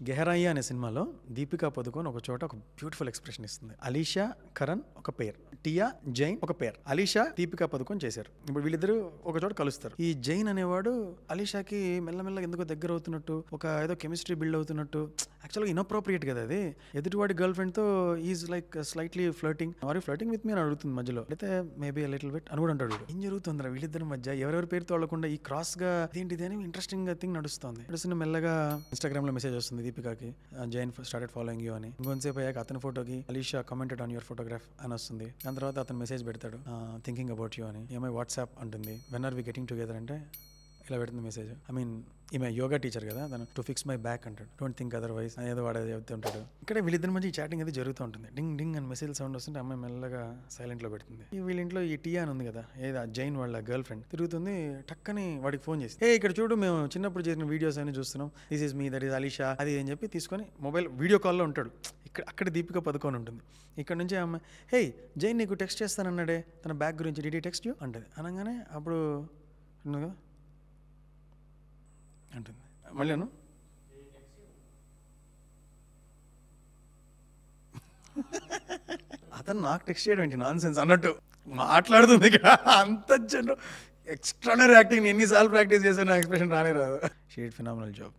గెహరాయి అనే సినిమాలో దీపికా పదుకోన్ ఒక చోట ఒక బ్యూటిఫుల్ ఎక్స్ప్రెషన్ ఇస్తుంది. అలీషా కరణ్ ఒక పేర్, టియా జైన్ ఒక పేర్. అలీషా దీపికా పదుకోన్ చేశారు. ఇప్పుడు వీళ్ళిద్దరు ఒక చోట కలుస్తారు. ఈ జైన్ అనేవాడు అలీషాకి మెల్లమెల్లగా ఎందుకో దగ్గర అవుతున్నట్టు, ఒక ఏదో కెమిస్ట్రీ బిల్డ్ అవుతున్నట్టు. యాక్చువల్గా ఇన్అప్రోప్రియేట్ కదా అది. ఎదుటివాడి గర్ల్ ఫ్రెండ్ తో is like slightly flirting, are you flirting with me అని అడుగుతుంది మధ్యలో. అయితే మేబీ లిటిల్ బిట్ అని కూడా అంటాడు. ఏం జరుగుతుందిరా వీళ్ళిద్దరి మధ్య, ఎవరెవరి పేరుతో వాళ్ళకుండా ఈ క్రాస్ గా ఏంటిది అని ఇంట్రెస్టింగ్ థింగ్ నడుస్తుంది. నడుస్తున్న మెల్లగా ఇన్స్టాగ్రామ్ లో మెసేజ్ వస్తుంది దీపికాకి, జైన్ స్టార్టెడ్ ఫాలోయింగ్ యూ అని. ఇంకొంతసేపు అయ్యాక అతని ఫోటోకి Alisha commented on your photograph అని వస్తుంది. దాని తర్వాత అతను మెసేజ్ పెడతాడు, థింకింగ్ అబౌట్ యూ అని. ఏమై వాట్సాప్ అంటుంది, when are we getting together అంటే ఇలా పెడుతుంది మెసేజ్. ఐ మీన్ ఈమె యోగా టీచర్ కదా, తను టు ఫిక్స్ మై బ్యాక్ అంటాడు, డోంట్ థింక్ అదర్వైజ్ ఏదో వాడే చెప్తూ ఉంటాడు. ఇక్కడ వీళ్ళిద్దరి మధ్య చాటింగ్ అది జరుగుతూ ఉంటుంది. డింగ్ డింగ్ అని మెసేజ్ సౌండ్ వస్తుంటే అమ్మాయి మెల్లగా సైలెంట్ లో పెడుతుంది. వీళ్ళ ఇంట్లో ఈ టియా అని ఉంది కదా, ఏదో జైన్ వాళ్ళ గర్ల్ ఫ్రెండ్ తిరుగుతుంది. టక్కని వాడికి ఫోన్ చేసి, ఇక్కడ చూడు మేము చిన్నప్పుడు చేసిన వీడియోస్ అని చూస్తున్నాం, this is me, that is Alisha అది అని చెప్పి తీసుకొని మొబైల్ వీడియో కాల్లో ఉంటాడు. అక్కడ దీపిక పదుకొని ఉంటుంది. ఇక్కడ నుంచి అమ్మాయి, హే జైన్ నీకు టెక్స్ట్ చేస్తానన్నాడే తన బ్యాగ్ గురించి, డిడి టెక్స్ట్ యూ అంటది. అనగానే అప్పుడు కదా అంటుంది. మళ్ళీ అతను నాకు టెక్స్ట్ చేయడం ఏంటి నాన్ సెన్స్ అన్నట్టు మాట్లాడుతుంది. అంత జనరల్ ఎక్స్ట్రానరీ యాక్టింగ్ ఎన్నిసార్లు ప్రాక్టీస్ చేశాను, ఎక్స్ప్రెషన్ రానే రాదు. She did phenomenal job.